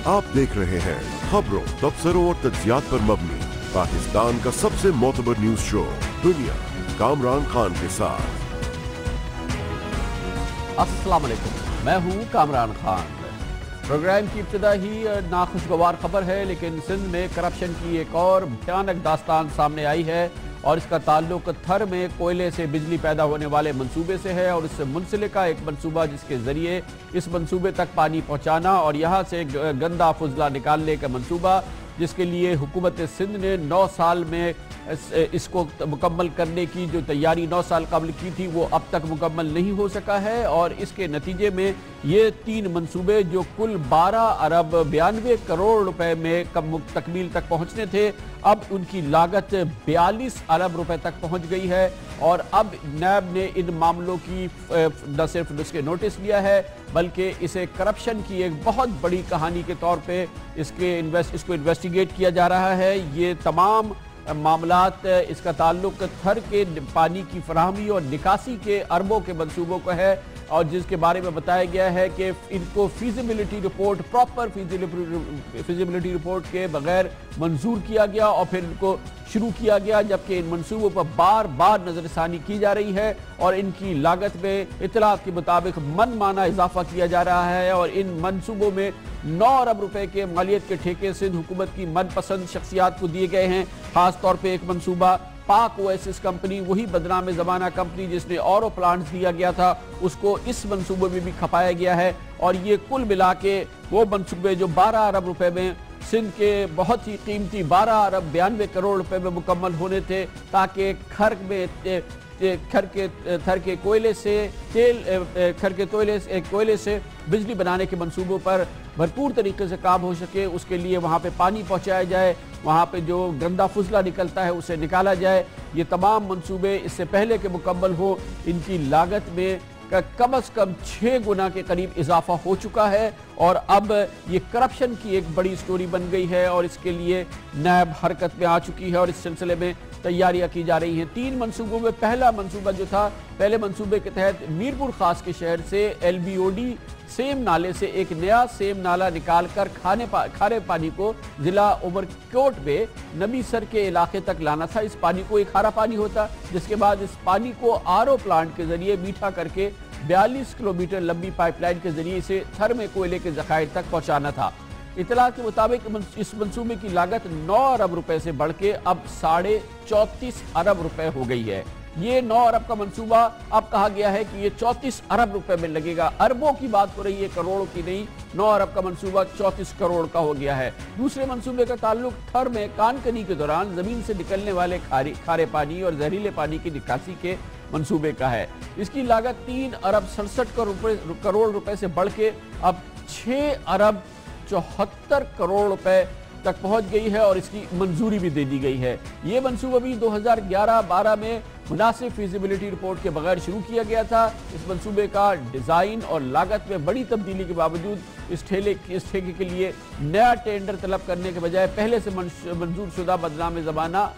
आप देख रहे हैं खबरों, तबसरों और तज्जियात पर मबनी पाकिस्तान का सबसे मोतबर न्यूज शो दुनिया, कामरान खान के साथ। अस्सलाम वालेकुम, मैं हूँ कामरान खान। प्रोग्राम की इब्तिदा ही नाखुशगवार खबर है, लेकिन सिंध में करप्शन की एक और भयानक दास्तान सामने आई है और इसका ताल्लुक थर में कोयले से बिजली पैदा होने वाले मंसूबे से है और इससे मुंसलिका एक मंसूबा जिसके ज़रिए इस मंसूबे तक पानी पहुँचाना और यहाँ से गंदा फुजला निकालने का मंसूबा, जिसके लिए हुकूमत सिंध ने 9 साल में इसको मुकम्मल करने की जो तैयारी 9 साल कबल की थी वो अब तक मुकम्मल नहीं हो सका है। और इसके नतीजे में ये 3 मंसूबे जो कुल 12 अरब 92 करोड़ रुपए में तकमील तक पहुंचने थे, अब उनकी लागत 42 अरब रुपए तक पहुंच गई है। और अब नैब ने इन मामलों की न सिर्फ उसके नोटिस लिया है बल्कि इसे करप्शन की एक बहुत बड़ी कहानी के तौर पे इसको इन्वेस्टिगेट किया जा रहा है। ये तमाम मामलात, इसका ताल्लुक थर के पानी की फराहमी और निकासी के अरबों के मंसूबों को है और जिसके बारे में बताया गया है कि इनको feasibility report, proper feasibility report के बगैर मंजूर किया गया और फिर इनको शुरू किया गया, जबकि इन मंसूबों पर बार बार नजरसानी की जा रही है और इनकी लागत में इतलात के मुताबिक मनमाना इजाफा किया जा रहा है। और इन मंसूबों में 9 अरब रुपए के मालियत के ठेके सिंध हुकूमत की मनपसंद शख्सियात को दिए गए हैं। खास तौर पे एक मंसूबा पाक ओएसिस कंपनी, वही बदनाम ज़माना कंपनी जिसने औरो प्लांट्स दिया गया था, उसको इस मंसूबे में भी खपाया गया है। और ये कुल मिला के वो मंसूबे जो 12 अरब रुपए में सिंध के बहुत ही कीमती 12 अरब 92 करोड़ रुपए में मुकम्मल होने थे, ताकि थर के कोयले से बिजली बनाने के मंसूबों पर भरपूर तरीके से काम हो सके, उसके लिए वहाँ पे पानी पहुँचाया जाए, वहाँ पे जो गंदा फुजला निकलता है उसे निकाला जाए। ये तमाम मंसूबे इससे पहले के मुकम्मल हो, इनकी लागत में कम से कम 6 गुना के करीब इजाफा हो चुका है और अब ये करप्शन की एक बड़ी स्टोरी बन गई है और इसके लिए नैब हरकत में आ चुकी है और इस सिलसिले में तैयारियां की जा रही हैं। 3 मंसूबों में पहला मंसूबा जो था, पहले मंसूबे के तहत मीरपुर खास के शहर से LBOD सेम नाले से एक नया सेम नाला निकालकर खारे पानी को जिला उमरकोट में नबीसर के इलाके तक लाना था। इस पानी को एक खारा पानी होता, जिसके बाद इस पानी को RO प्लांट के जरिए मीठा करके 42 किलोमीटर लंबी पाइपलाइन के जरिए इसे थर में कोयले के ज़खायर तक पहुंचाना था। इतला के मुताबिक इस मंसूबे की लागत 9 अरब रुपए से बढ़ के अब 34.5 अरब रुपए हो गई है। ये 9 अरब का मंसूबा अब कहा गया है कि ये 34 अरब रुपए में लगेगा। अरबों की बात हो रही है, करोड़ों की नहीं। 9 अरब का मंसूबा 34 करोड़ का हो गया है। दूसरे मंसूबे का ताल्लुक थर में कानकनी के दौरान जमीन से निकलने वाले खारे पानी और जहरीले पानी की निकासी के मंसूबे का है। इसकी लागत 3 अरब 67 करोड़ रुपए से बढ़ के अब 6 अरब 74 करोड़ रुपए तक पहुंच गई है और इसकी मंजूरी भी दे दी गई है। ये मंसूबा भी 2011-12 में मुनासिब फीजिबिलिटी रिपोर्ट के बगैर शुरू किया गया था। इस मंसूबे का डिज़ाइन और लागत में बड़ी तब्दीली के बावजूद इस ठेके के लिए नया टेंडर तलब करने के बजाय पहले से मंजूर शुदा बदनाम ज़माना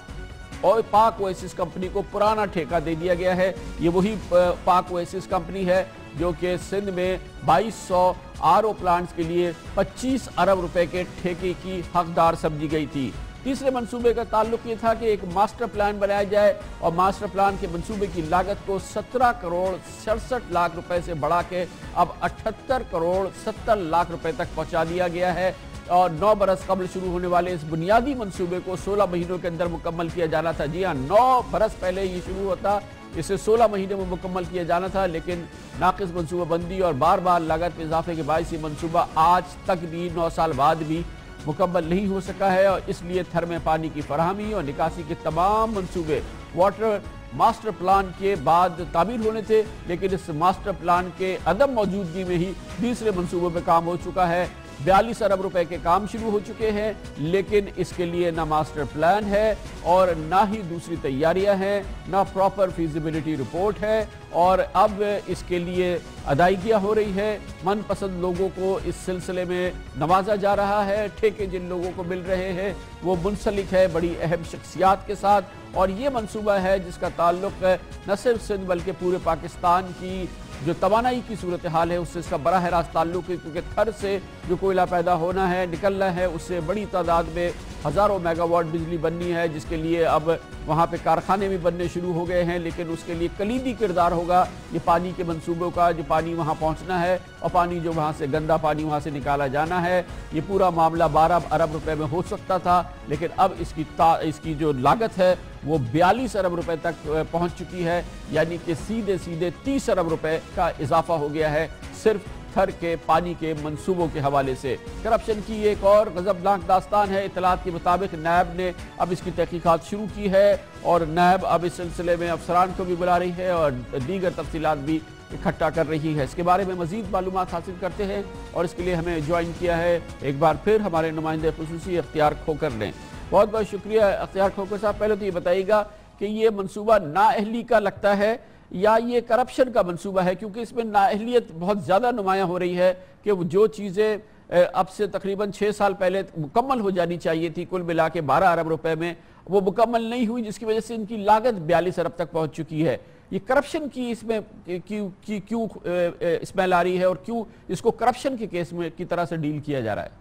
और पाक ओएसिस कंपनी को पुराना ठेका दे दिया गया है। ये वही पाक ओएसिस कंपनी है जो कि सिंध में 2200 RO प्लांट्स के लिए 25 अरब रुपए के ठेके की हकदार समझी गई थी। तीसरे मंसूबे का ताल्लुक ये था कि एक मास्टर प्लान बनाया जाए और मास्टर प्लान के मंसूबे की लागत को 17 करोड़ 67 लाख रुपए से बढ़ा के अब 78 करोड़ 70 लाख रुपए तक पहुंचा दिया गया है। और 9 बरस कबल शुरू होने वाले इस बुनियादी मंसूबे को 16 महीनों के अंदर मुकम्मल किया जाना था। जी हाँ, 9 बरस पहले ये शुरू होता, इसे 16 महीने में मुकम्मल किया जाना था, लेकिन नाक़िस मंसूबा बंदी और बार बार लागत में इजाफे के बायस ये मंसूबा आज तक भी 9 साल बाद भी मुकम्मल नहीं हो सका है। और इसलिए थर में पानी की फराहमी और निकासी के तमाम मंसूबे वाटर मास्टर प्लान के बाद तामीर होने थे, लेकिन इस मास्टर प्लान के अदम मौजूदगी में ही तीसरे मंसूबों पर काम हो चुका है। 42 अरब रुपए के काम शुरू हो चुके हैं, लेकिन इसके लिए ना मास्टर प्लान है और ना ही दूसरी तैयारियां हैं, ना प्रॉपर फीजिबिलिटी रिपोर्ट है और अब इसके लिए अदायगियां हो रही है। मनपसंद लोगों को इस सिलसिले में नवाजा जा रहा है। ठेके जिन लोगों को मिल रहे हैं वो मुंसलिक है बड़ी अहम शख्सियात के साथ और ये मंसूबा है जिसका ताल्लुक न सिर्फ सिंध बल्कि पूरे पाकिस्तान की जो तवानाई की सूरत हाल है उससे इसका बराह रास्त ताल्लुक है, क्योंकि थर से जो कोयला पैदा होना है, निकलना है, उससे बड़ी तादाद में हज़ारों मेगावाट बिजली बननी है, जिसके लिए अब वहाँ पे कारखाने भी बनने शुरू हो गए हैं। लेकिन उसके लिए कलीदी किरदार होगा ये पानी के मंसूबों का, जो पानी वहाँ पहुँचना है और पानी जो वहाँ से गंदा पानी वहाँ से निकाला जाना है। ये पूरा मामला 12 अरब रुपए में हो सकता था, लेकिन अब इसकी जो लागत है वो 42 अरब रुपए तक पहुँच चुकी है, यानी कि सीधे सीधे 30 अरब रुपए का इजाफा हो गया है सिर्फ थर के पानी के मंसूबों के हवाले से। करप्शन की एक और गजबनाक दास्तान है। इत्तलात के मुताबिक नैब ने अब इसकी तहकीकात शुरू की है और नैब अब इस सिलसिले में अफसरान को भी बुला रही है और दीगर तफसीलात भी इकट्ठा कर रही है। इसके बारे में मजीद मालूमात हासिल करते हैं और इसके लिए हमें ज्वाइन किया है एक बार फिर हमारे नुमाइंदे खुसूसी अख्तियार खोकर ने। बहुत बहुत शुक्रिया अख्तियार खोकर साहब। पहले तो ये बताइएगा कि ये मंसूबा नाअहली का लगता है या ये करप्शन का मंसूबा है, क्योंकि इसमें नाअहलियत बहुत ज़्यादा नुमायां हो रही है कि जो चीज़ें अब से तकरीबन 6 साल पहले मुकम्मल हो जानी चाहिए थी, कुल मिला के 12 अरब रुपए में, वो मुकम्मल नहीं हुई, जिसकी वजह से इनकी लागत 42 अरब तक पहुंच चुकी है। ये करप्शन की इसमें क्यों स्मेल आ रही है और क्यों इसको करप्शन के केस में की तरह से डील किया जा रहा है?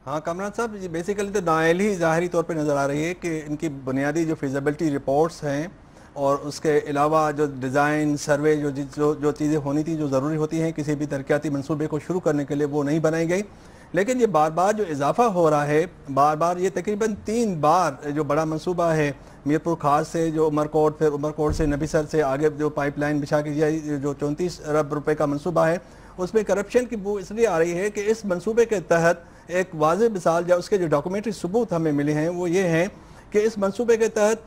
हाँ कामरान साहब, बेसिकली तो नाअहली ज़ाहिरी तौर पे नज़र आ रही है कि इनकी बुनियादी जो फिजिबिलिटी रिपोर्ट्स हैं और उसके अलावा जो डिज़ाइन सर्वे जो चीज़ें होनी थी, जो ज़रूरी होती हैं किसी भी तरक्याती मंसूबे को शुरू करने के लिए, वो नहीं बनाई गई। लेकिन ये बार बार जो इजाफा हो रहा है, बार बार ये तकरीबन 3 बार जो बड़ा मंसूबा है मीरपुर खास से जो उमरकोट, फिर उमरकोट से नबीसर से आगे जो पाइपलाइन बिछा के जाए, जो 34 अरब रुपए का मंसूबा है, उसमें करप्शन की बू इसलिए आ रही है कि इस मंसूबे के तहत एक वाज़ेह मिसाल या उसके जो डॉक्यूमेंट्री सबूत हमें मिले हैं वो ये हैं कि इस मंसूबे के तहत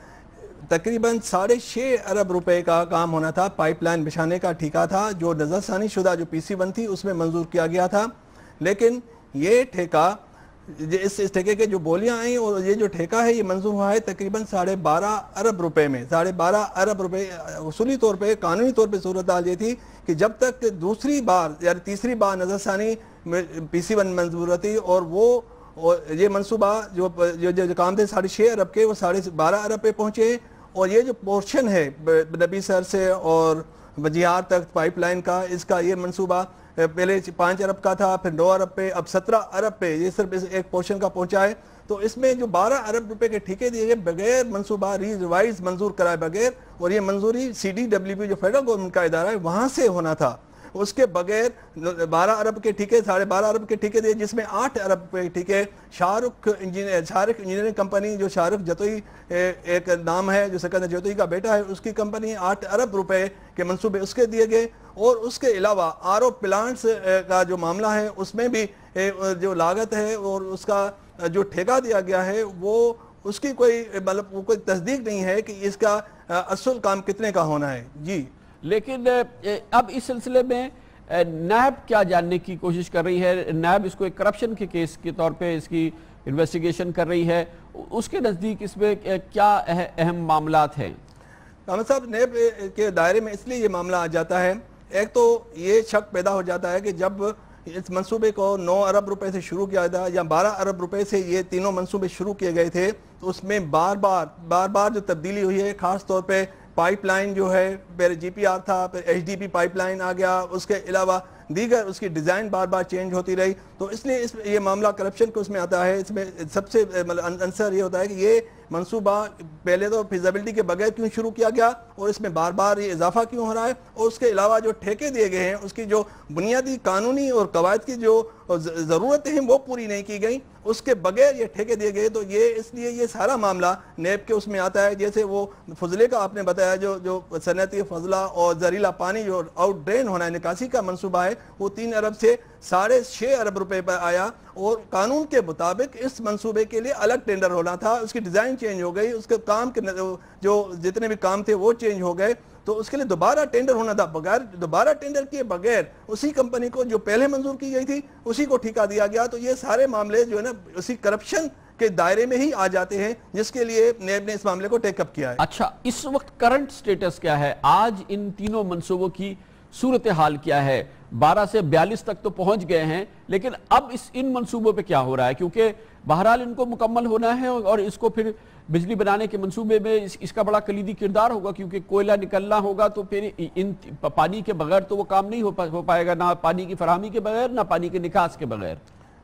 तकरीबन 6.5 अरब रुपए का काम होना था। पाइपलाइन बिछाने का ठेका था जो नज़रसानी शुदा जो PC1 थी उसमें मंजूर किया गया था, लेकिन ये ठेका इस ठेके के जो बोलियां आई और ये जो ठेका है ये मंजूर हुआ है तकरीबन 12.5 अरब रुपए में। 12.5 अरब रुपए उसूली तौर पे, कानूनी तौर पे सूरत हाल ये थी कि जब तक दूसरी बार या तीसरी बार नज़रसानी PC1 मंजूर थी और ये मंसूबा जो काम थे 6.5 अरब के, वो 12.5 अरब पे पहुंचे। और ये जो पोर्शन है नबीसर से और बजियार तक पाइपलाइन का, इसका ये मंसूबा पहले 5 अरब का था, फिर 9 अरब पे, अब 17 अरब पे ये सिर्फ इस एक पोर्शन का पहुंचा है। तो इसमें जो 12 अरब रुपए के ठेके दिए गए बगैर मंसूबा रिवाइज मंजूर कराए बगैर, और ये मंजूरी CDWP जो फेडरल गवर्नमेंट का इदारा है वहाँ से होना था, उसके बगैर 12 अरब के ठेके, 12.5 अरब के ठेके दिए, जिसमें 8 अरब के ठेके शाहरुख इंजीनियरिंग कंपनी, जो शाहरुख जतोई एक नाम है, जो सिकंदर जतोई का बेटा है, उसकी कंपनी, 8 अरब रुपए के मंसूबे उसके दिए गए। और उसके अलावा RO प्लांट्स का जो मामला है उसमें भी जो लागत है और उसका जो ठेका दिया गया है वो उसकी कोई मतलब कोई तस्दीक नहीं है कि इसका असल काम कितने का होना है जी। लेकिन अब इस सिलसिले में नैब क्या जानने की कोशिश कर रही है? नैब इसको एक करप्शन के केस के तौर पे इसकी इन्वेस्टिगेशन कर रही है, उसके नज़दीक इसमें क्या अहम मामलात हैं? कामरान साहब, नैब के दायरे में इसलिए ये मामला आ जाता है, एक तो ये शक पैदा हो जाता है कि जब इस मंसूबे को 9 अरब रुपए से शुरू किया था या 12 अरब रुपए से ये तीनों मंसूबे शुरू किए गए थे, तो उसमें बार बार जो तब्दीली हुई है, ख़ास तौर पे पाइपलाइन जो है, पहले GPR था, फिर HDP पाइपलाइन आ गया, उसके अलावा दीगर उसकी डिज़ाइन बार बार चेंज होती रही। तो इसलिए ये मामला करप्शन को उसमें आता है। इसमें सबसे मतलब आंसर ये होता है कि ये मंसूबा पहले तो फिजिबिलिटी के बगैर क्यों शुरू किया गया और इसमें बार बार ये इजाफा क्यों हो रहा है, और उसके अलावा जो ठेके दिए गए हैं उसकी जो बुनियादी कानूनी और कवायद की जो ज़रूरतें हैं वो पूरी नहीं की गई, उसके बगैर ये ठेके दिए गए। तो ये इसलिए ये सारा मामला नैब के उसमें आता है। जैसे वो फजले का आपने बताया, जो सनती फजला और जहरीला पानी जो आउट ड्रेन होना है, निकासी का मंसूबा है, वो 3 अरब से 6.5 अरब रुपए पर आया और कानून के मुताबिक इस मंसूबे के लिए अलग टेंडर होना था। उसकी डिज़ाइन चेंज हो गई, उसके काम के जो जितने भी काम थे वो चेंज हो गए, तो उसके लिए दोबारा टेंडर होना था। बगैर दोबारा टेंडर किए बगैर उसी कंपनी को जो पहले मंजूर की गई थी उसी को ठेका दिया गया। तो ये सारे मामले जो है ना उसी करप्शन के दायरे में ही आ जाते हैं, जिसके लिए नैब ने इस मामले को टेकअप किया है। अच्छा, इस वक्त करंट स्टेटस क्या है? आज इन तीनों मंसूबों की सूरत-ए-हाल क्या है। 12 से 42 तक तो पहुंच गए हैं, लेकिन अब इन मंसूबों पे क्या हो रहा है, क्योंकि बहरहाल इनको मुकम्मल होना है और इसको फिर बिजली बनाने के मंसूबे में इसका बड़ा कलीदी किरदार होगा, क्योंकि कोयला निकलना होगा तो फिर इन पानी के बगैर तो वो काम नहीं हो पाएगा, ना पानी की फराहमी के बगैर, ना पानी के निकास के बगैर।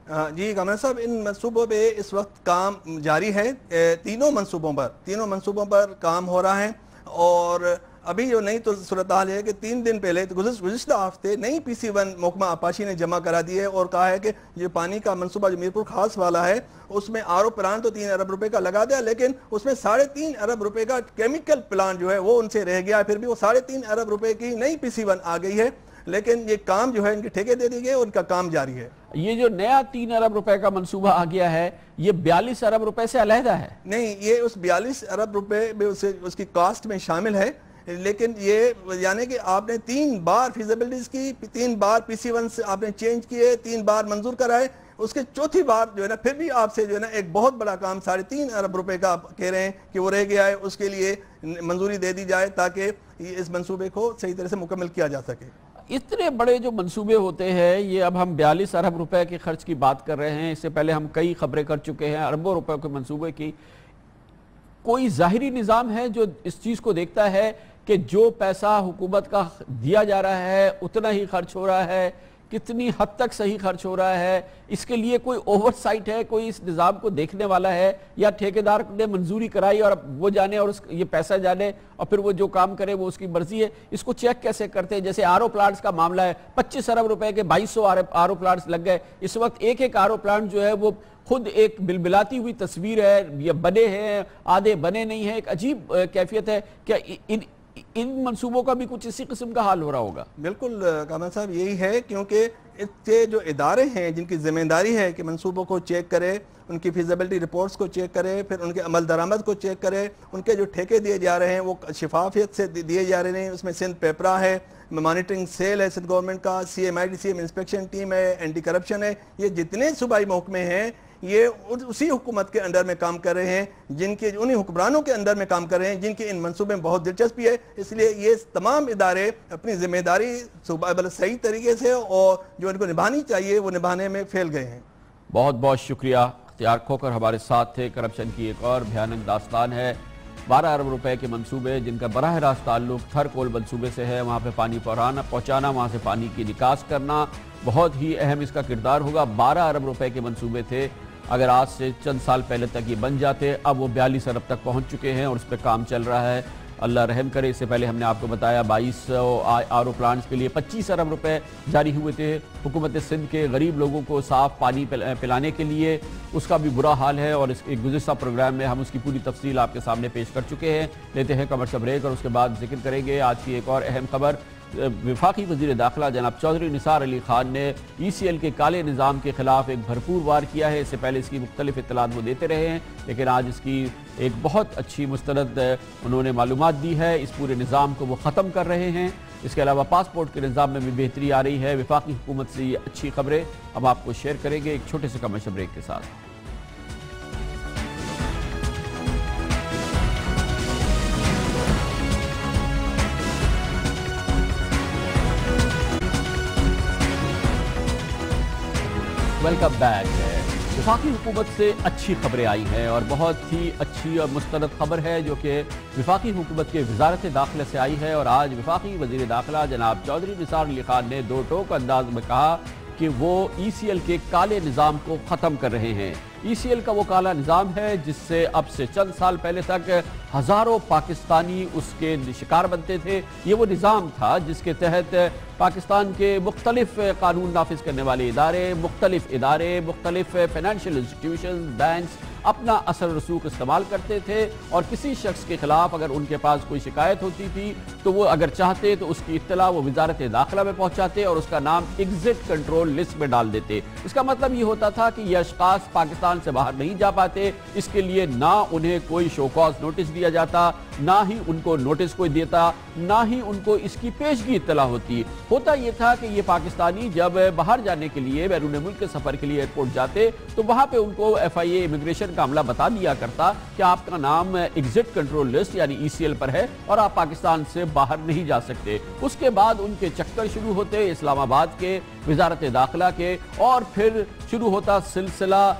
जी कामरान साहब, इन मंसूबों पे इस वक्त काम जारी है। तीनों मंसूबों पर काम हो रहा है। और अभी जो नई तो सूरत हाल है कि 3 दिन पहले तो गुज़िश्ता हफ्ते नई PC1 महकमा आपाशी ने जमा करा दी है और कहा है कि जो पानी का मंसूबा जो मीरपुर खास वाला है उसमें RO प्लांट तो 3 अरब रुपए का लगा दिया, लेकिन उसमें 3.5 अरब रुपए का केमिकल प्लांट जो है वो उनसे रह गया है। फिर भी वो 3.5 अरब रुपए की नई PC1 आ गई है, लेकिन ये काम जो है इनके ठेके दे दिए गए, उनका काम जारी है। ये जो नया 3 अरब रुपए का मंसूबा आ गया है, ये 42 अरब रुपए से अलहदा है? नहीं, ये उस 42 अरब रुपए में उसकी कॉस्ट में शामिल है, लेकिन ये यानी कि आपने 3 बार फिजिबिलिटीज की, 3 बार PC1 से आपने चेंज किए, 3 बार मंजूर कराए, उसके चौथी बार जो है ना फिर भी आपसे जो है ना एक बहुत बड़ा काम 3.5 अरब रुपए का आप कह रहे हैं कि वो रह गया है, उसके लिए मंजूरी दे दी जाए ताकि इस मंसूबे को सही तरह से मुकम्मल किया जा सके। इतने बड़े जो मंसूबे होते हैं, ये अब हम 42 अरब रुपए के खर्च की बात कर रहे हैं, इससे पहले हम कई खबरें कर चुके हैं अरबों रुपए के मंसूबे की। कोई ज़ाहिरी निज़ाम है जो इस चीज़ को देखता है कि जो पैसा हुकूमत का दिया जा रहा है उतना ही खर्च हो रहा है, कितनी हद तक सही खर्च हो रहा है, इसके लिए कोई ओवरसाइट है, कोई इस निज़ाम को देखने वाला है, या ठेकेदार ने मंजूरी कराई और वो जाने और ये पैसा जाने और फिर वो जो काम करे वो उसकी मर्जी है? इसको चेक कैसे करते हैं? जैसे RO प्लांट्स का मामला है, 25 अरब रुपए के 2200 RO प्लांट्स लग गए। इस वक्त एक RO प्लांट जो है वो खुद एक बिलबिलाती हुई तस्वीर है, ये बने हैं, आधे बने नहीं हैं, एक अजीब कैफियत है। क्या इन मंसूबों का भी कुछ इसी किस्म का हाल हो रहा होगा? बिल्कुल कामरान साहब, यही है, क्योंकि इसके जो इदारे हैं जिनकी जिम्मेदारी है कि मंसूबों को चेक करे, उनकी फिजिबिलिटी रिपोर्ट्स को चेक करे, फिर उनके अमल दरामद को चेक करे, उनके जो ठेके दिए जा रहे हैं वो शफाफियत से दिए जा रहे हैं। उसमें सिंध पेपरा है, मॉनिटरिंग सेल है सिंध गवर्नमेंट का, CMIDCM इंस्पेक्शन टीम है, एंटी करप्शन है, ये जितने सूबाई महकमे हैं ये उसी हुकूमत के अंडर में काम कर रहे हैं, जिनके उन्हीं हुक्मरानों के अंदर में काम कर रहे हैं जिनकी इन मंसूबे में बहुत दिलचस्पी है। इसलिए ये तमाम इदारे अपनी जिम्मेदारी सही तरीके से और जो इनको निभानी चाहिए वो निभाने में फेल गए हैं। बहुत बहुत शुक्रिया। इख्तियार खोकर हमारे साथ थे। करप्शन की एक और भयानक दास्तान है। 12 अरब रुपए के मंसूबे जिनका बराह रास्त ताल्लुक थर कोल मंसूबे से है, वहाँ पे पानी पहुँचाना, वहाँ से पानी की निकास करना बहुत ही अहम इसका किरदार होगा। 12 अरब रुपए के मंसूबे थे, अगर आज से चंद साल पहले तक ये बन जाते, अब वो 42 अरब तक पहुँच चुके हैं और उस पर काम चल रहा है। अल्लाह रहम करे। इससे पहले हमने आपको बताया 2200 RO प्लांट्स के लिए 25 अरब रुपए जारी हुए थे हुकूमत सिंध के गरीब लोगों को साफ़ पानी पिलाने के लिए। उसका भी बुरा हाल है और इस एक गुज़िश्ता प्रोग्राम में हम उसकी पूरी तफसील आपके सामने पेश कर चुके हैं। लेते हैं कमर्शियल ब्रेक और उसके बाद जिक्र करेंगे आज की एक और अहम खबर। वफाकी वज़ीर दाखिला जनाब चौधरी निसार अली खान ने ECL के काले निज़ाम के खिलाफ एक भरपूर वार किया है। इससे पहले इसकी मुख्तलिफ इत्तलात वो देते रहे हैं, लेकिन आज इसकी एक बहुत अच्छी मुस्तरद उन्होंने मालूमात दी है। इस पूरे निज़ाम को वो ख़त्म कर रहे हैं। इसके अलावा पासपोर्ट के निज़ाम में भी बेहतरी आ रही है। वफाकी हुकूमत से ये अच्छी खबरें अब आपको शेयर करेंगे एक छोटे से कमर्शियल ब्रेक के साथ। Welcome back. वफाकी हुकूमत से अच्छी खबरें आई हैं और बहुत ही अच्छी और मुस्तरद खबर है जो कि वफाकी हुकूमत के वजारत दाखिला से आई है। और आज वफाकी वज़ीर दाखिला जनाब चौधरी निसार अली खान ने दो टोक अंदाज में कहा कि वो ECL के काले निज़ाम को ख़त्म कर रहे हैं। ECL का वो काला निज़ाम है जिससे अब से चंद साल पहले तक हज़ारों पाकिस्तानी उसके शिकार बनते थे। ये वो निज़ाम था जिसके तहत पाकिस्तान के मुख्तलिफ कानून नाफिज करने वाले इदारे, मुख्तलिफ फाइनेंशियल इंस्टीट्यूशन, बैंक्स अपना असर रसूख इस्तेमाल करते थे और किसी शख्स के खिलाफ अगर उनके पास कोई शिकायत होती थी तो वो अगर चाहते तो उसकी इत्तला वो वजारत दाखिला में पहुंचाते और उसका नाम एग्जिट कंट्रोल लिस्ट में डाल देते। इसका मतलब ये होता था कि ये अशखास पाकिस्तान پاکستان سے باہر نہیں جا پاتے، اس کے لیے نہ انہیں کوئی شو کاز نوٹس دیا جاتا، نہ ہی ان کو نوٹس کوئی دیتا، نہ ہی ان کو اس کی پیشگی اطلاع ہوتی۔ ہوتا یہ تھا کہ یہ پاکستانی جب باہر جانے کے لیے بیرون ملک کے سفر کے لیے ایئرپورٹ جاتے تو وہاں پہ ان کو ایف آئی اے امیگریشن کا عملہ بتا دیا کرتا کہ آپ کا نام ایگزٹ کنٹرول لسٹ یعنی ای سی ایل پر ہے اور آپ پاکستان سے باہر نہیں جا سکتے۔ اس کے بعد ان کے چکر شروع ہوتے اسلام آباد کے، وزارت داخلہ کے، اور پھر شروع ہوتا سلسلہ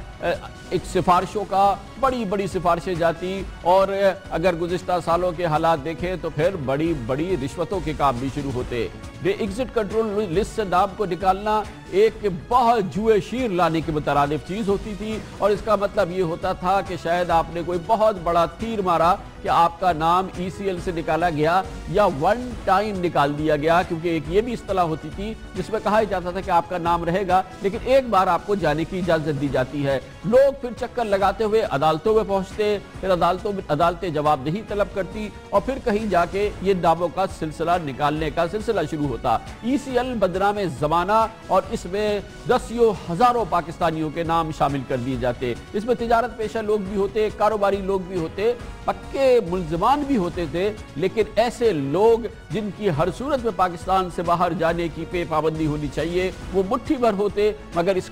ایک سفارشوں کا، بڑی بڑی سفارشیں جاتی، اور اگر گزشتہ سالوں کے حالات دیکھیں تو پھر بڑی بڑی رشوتوں کے کام بھی شروع ہوتے۔ ایگزٹ کنٹرول لسٹ سے نام کو نکالنا ایک بہت جوئے شیر لانے کے مترادف چیز ہوتی تھی، اور اس کا مطلب یہ ہوتا تھا کہ شاید آپ نے کوئی بہت بڑا تیر مارا کہ آپ کا نام ای سی ایل سے نکالا گیا یا ون ٹائم نکال دیا گیا، کیونکہ ایک یہ بھی اصطلاح ہوتی تھی جس میں کہا جاتا تھا کہ آپ کا نام رہے گا لیکن ایک بار آپ کو جانے کی اجازت دی جاتی ہے۔ لوگ پھر چکر لگاتے ہوئے عدالتوں میں پہنچتے، پھر عدالتیں جواب نہیں طلب کرتی، اور پھر کہیں جا کے یہ ناموں کا سلسلہ نکالنے کا سلسلہ شروع ہوتا۔ ای سی ایل بدنام زمانہ، اور اس میں دسیوں ہزاروں پاکستانیوں کے نام شامل کر دیے جاتے۔ اس میں تجارت پیشہ لوگ بھی ہوتے، کاروباری لوگ بھی ہوتے، پکے ملزمان بھی ہوتے تھے، لیکن ایسے لوگ جن کی ہر صورت میں پاکستان سے باہر جانے کی پابندی ہونی چاہیے وہ مٹھی بھر ہوتے، مگر اس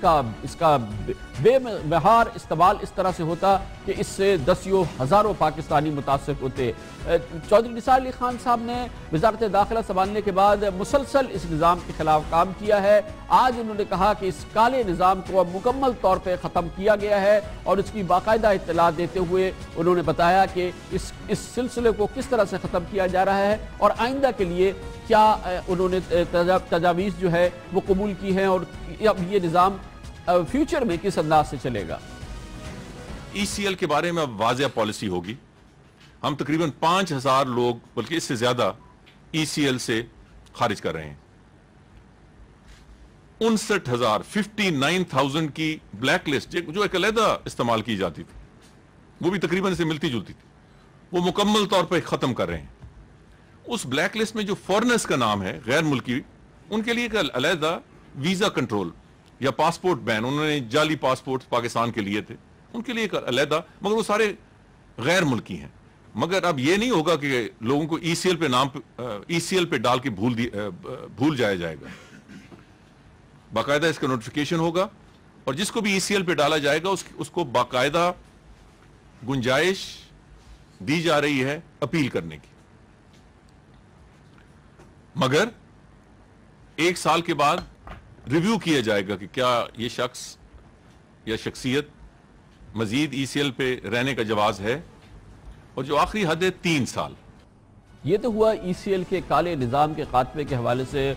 کا بے مہار استعمال اس طرح سے ہوتا کہ اس سے دسیوں ہزاروں پاکستانی متاثر ہوتے۔ چودھری نثار علی خان صاحب نے وزارت داخلہ سنبھالنے کے بعد مسلسل اس نظام کے خلاف کام کیا ہے۔ آج انہوں نے کہا کہ اس کالے نظام کو اب مکمل طور پہ ختم کیا گیا ہے، اور اس کی باقاعدہ اطلاع دیتے ہوئے انہوں نے بتایا کہ اس سلسلے کو کس طرح سے ختم کیا جا رہا ہے، اور آئندہ کے لیے کیا انہوں نے تجاویز جو ہے وہ قبول کی ہیں، اور اب یہ نظام فیوچر میں کس انداز سے چلے گا۔ ای سی ایل کے بارے میں اب واضح پالیسی ہوگی۔ ہم تقریباً 5000 لوگ بلکہ اس سے زیادہ ای سی ایل سے خارج کر رہے ہیں۔ 59,000 کی بلیک لسٹ جو ایک علیحدہ استعمال کی جاتی تھی، وہ بھی تقریباً اسے ملتی جلتی تھی، وہ مکمل طور پر ختم کر رہے ہیں۔ اس بلیک لسٹ میں جو فورنرز کا نام ہے، غیر ملکی، ان کے لیے ایک علیحدہ ویزا کنٹرول یا پاسپورٹ بین، انہوں نے جعلی پاسپورٹ پاکستان کے لیے تھے، ان کے لیے ایک علیحدہ، مگر وہ سارے غیر ملکی ہیں۔ مگر اب یہ نہیں ہوگا کہ لوگوں کو ای سی ایل پہ ڈال کے بھول جایا جائے گا۔ باقاعدہ اس کا نوٹیفیکیشن ہوگا، اور جس کو بھی ای سی ایل پہ ڈالا جائے گا اس کو باقاعدہ گنجائش دی جا رہی ہے اپیل کرنے کی۔ مگر 1 سال کے بعد ریویو کیا جائے گا کہ کیا یہ شخص یا شخصیت مزید ای سی ایل پہ رہنے کا جواز ہے، اور جو آخری حد ہے 3 سال۔ یہ تو ہوا ای سی ایل کے کالے نظام کے خاتمے کے حوالے سے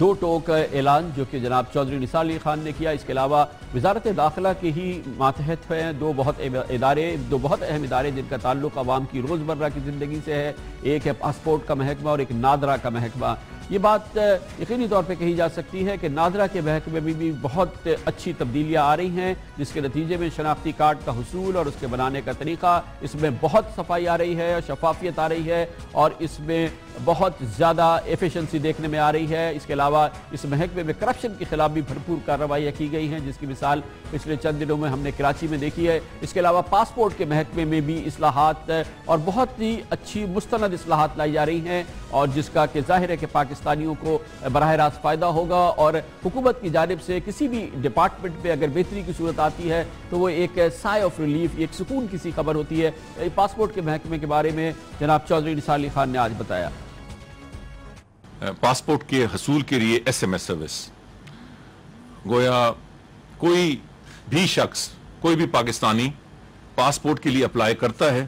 2 ٹوک اعلان جو کہ جناب چودھری نثار علی خان نے کیا۔ اس کے علاوہ وزارت داخلہ کے ہی ماتحت ہیں دو بہت اہم ادارے جن کا تعلق عوام کی روزمرہ کی زندگی سے ہے۔ ایک ہے پاسپورٹ کا محکمہ اور ایک نادرا کا محکمہ۔ یہ بات یقینی طور پہ کہی جا سکتی ہے کہ نادرا کے محکمے میں بھی بہت اچھی تبدیلیاں آ رہی ہیں، جس کے نتیجے میں شناختی کارڈ کا حصول اور اس کے بنانے کا طریقہ، اس میں بہت صفائی آ رہی ہے، شفافیت آ رہی ہے، اور اس میں بہت زیادہ ایفیشنسی دیکھنے میں آ رہی ہے۔ اس کے علاوہ اس محکمے میں کرپشن کے خلاف بھی بھرپور کارروائیاں کی گئی ہیں، جس کی مثال پچھلے چند دنوں میں ہم نے کراچی میں دیکھی ہے۔ اس کے علاوہ پاسپورٹ کے محکمے میں بھی اصلاحات اور بہت ہی اچھی مستند اصلاحات لائی جا رہی ہیں، اور جس کا کہ ظاہر ہے کہ پاکستانیوں کو براہ راست فائدہ ہوگا، اور حکومت کی جانب سے کسی بھی ڈپارٹمنٹ پہ اگر بہتری کی صورت آتی ہے تو وہ ایک سائے آف ریلیف، ایک سکون کی سی خبر ہوتی ہے۔ پاسپورٹ کے محکمے کے بارے میں جناب چودھری نثار علی خان نے آج بتایا۔ پاسپورٹ کے حصول کے لیے ایس ایم ایس سروس، گویا کوئی بھی شخص، کوئی بھی پاکستانی پاسپورٹ کے لیے اپلائی کرتا ہے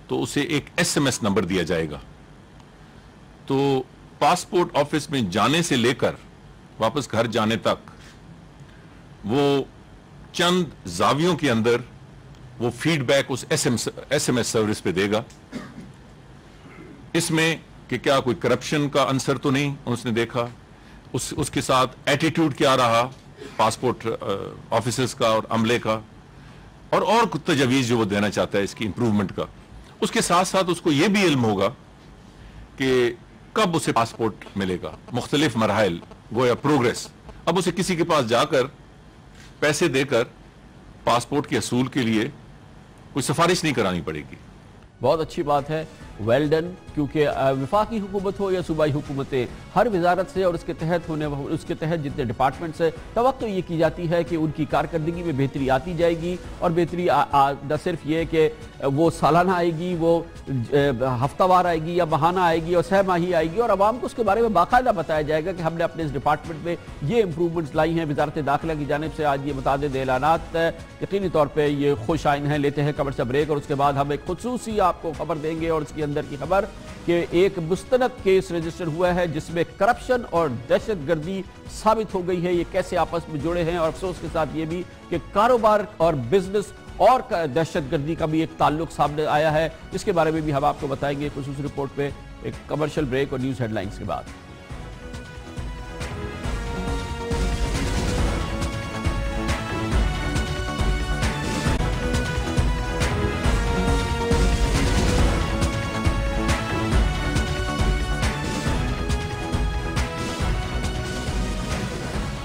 تو اسے ایک ایس ایم ایس نمبر دیا جائے گا۔ تو پاسپورٹ آفس میں جانے سے لے کر واپس گھر جانے تک وہ چند زاویوں کے اندر وہ فیڈ بیک اس ایس ایم ایس سروس پہ دے گا۔ اس میں کہ کیا کوئی کرپشن کا عنصر تو نہیں اس نے دیکھا، اس کے ساتھ ایٹیٹیوڈ کیا رہا پاسپورٹ آفیسرز کا اور عملے کا، اور کچھ تجاویز جو وہ دینا چاہتا ہے اس کی امپروومنٹ کا۔ اس کے ساتھ ساتھ اس کو یہ بھی علم ہوگا کہ کب اسے پاسپورٹ ملے گا، مختلف مراحل، گویا پروگریس۔ اب اسے کسی کے پاس جا کر پیسے دے کر पासपोर्ट के असूल के लिए कोई सिफारिश नहीं करानी पड़ेगी। बहुत अच्छी बात है, वेल डन, क्योंकि वफाकी हुकूमत हो या सूबाई हुकूमतें, हर वजारत से और उसके तहत जितने डिपार्टमेंट्स है, तवक्को ये की जाती है कि उनकी कारकर्दगी में बेहतरी आती जाएगी। और बेहतरी न सिर्फ ये कि वो सालाना आएगी, वो हफ्तावार आएगी या माहाना आएगी और सह माही आएगी, और आवाम को उसके बारे में बाकायदा बताया जाएगा कि हमने अपने इस डिपार्टमेंट में ये इंप्रूवमेंट्स लाई हैं। वजारत दाखिला की जानिब से आज ये मुतादिद ऐलानात यकीनी तौर पर ये खुश आइन हैं। लेते हैं खबर से ब्रेक और उसके बाद हम एक खुसूसी आपको खबर देंगे, और उसके अंदर की खबर कि एक मुस्तनद केस रजिस्टर हुआ है जिसमें करप्शन और दहशतगर्दी साबित हो गई है। ये कैसे आपस में जुड़े हैं, और अफसोस के साथ ये भी कि कारोबार और बिजनेस और दहशतगर्दी का भी एक ताल्लुक सामने आया है। इसके बारे में भी हम आपको बताएंगे खुसूसी रिपोर्ट पे एक कमर्शियल ब्रेक और न्यूज़ हेडलाइंस के बाद।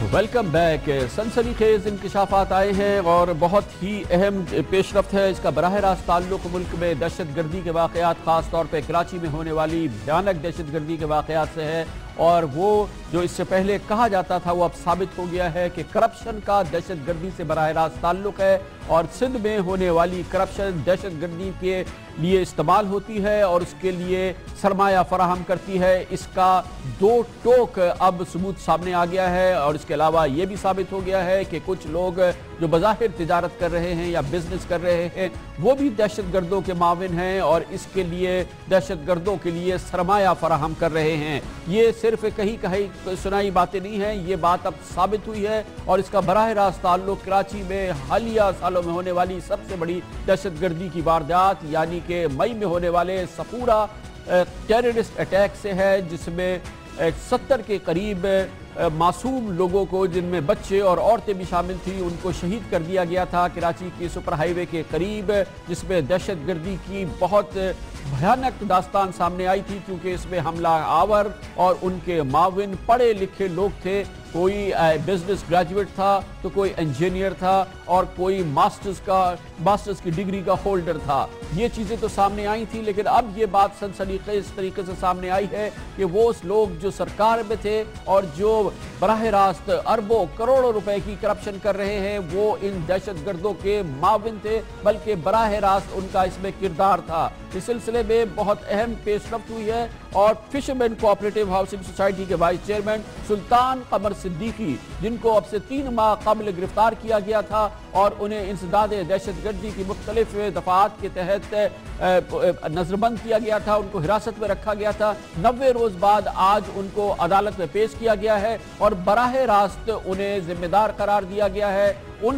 Welcome back. सनसनीखेज इंकशाफात आए हैं और बहुत ही अहम पेशरफ्त है। इसका बराह रास्त ताल्लुक मुल्क में दहशतगर्दी के वाक़यात, ख़ास तौर पर कराची में होने वाली भयानक दहशतगर्दी के वाक़यात से है। और वो जो इससे पहले कहा जाता था वो अब साबित हो गया है कि करप्शन का दहशतगर्दी से बराह रास्त ताल्लुक है, और सिंध में होने वाली करप्शन दहशतगर्दी के लिए इस्तेमाल होती है और उसके लिए सरमाया फराहम करती है। इसका दो टोक अब सबूत सामने आ गया है, और इसके अलावा ये भी साबित हो गया है कि कुछ लोग जो बज़ाहिर तिजारत कर रहे हैं या बिजनेस कर रहे हैं वो भी दहशतगर्दों के माविन हैं, और इसके लिए दहशतगर्दों के लिए सरमाया फराहम कर रहे हैं। ये सिर्फ कहीं सुनाई बातें नहीं हैं, ये बात अब साबित हुई है, और इसका बराह रास्त ताल्लुक कराची में हालिया सालों में होने वाली सबसे बड़ी दहशतगर्दी की वारदात यानी कि मई में होने वाले सफूरा टेररिस्ट अटैक से है, जिसमें 70 के करीब मासूम लोगों को, जिनमें बच्चे और औरतें भी शामिल थी, उनको शहीद कर दिया गया था कराची की सुपर हाईवे के करीब, जिसमें दहशतगर्दी की बहुत भयानक दास्तान सामने आई थी, क्योंकि इसमें हमला आवर और उनके माविन पढ़े लिखे लोग थे। कोई बिजनेस ग्रेजुएट था तो कोई इंजीनियर था और कोई मास्टर्स की डिग्री का होल्डर था। ये चीज़ें तो सामने आई थी, लेकिन अब ये बात सनसनीखेज इस तरीके से सामने आई है कि वो लोग जो सरकार में थे और जो बराह रास्त अरबों करोड़ों रुपए की करप्शन कर रहे हैं वो इन दहशतगर्दों के माविन थे, बल्कि बराह रास्त उनका इसमें किरदार था। इस सिलसिले में बहुत अहम पेशरफ्त हुई है, और फिशरमैन कोऑपरेटिव हाउसिंग सोसाइटी के वाइस चेयरमैन सुल्तान कमर सिद्दीकी, जिनको अब से 3 माह कबल गिरफ्तार किया गया था और उन्हें इंसदाद दहशतगर्दी की मुख्तलिफ दफात के तहत नजरबंद किया गया था, उनको हिरासत में रखा गया था। 90 रोज बाद आज उनको अदालत में पेश किया गया है और बराह रास्त उन्हें जिम्मेदार करार दिया गया है। उन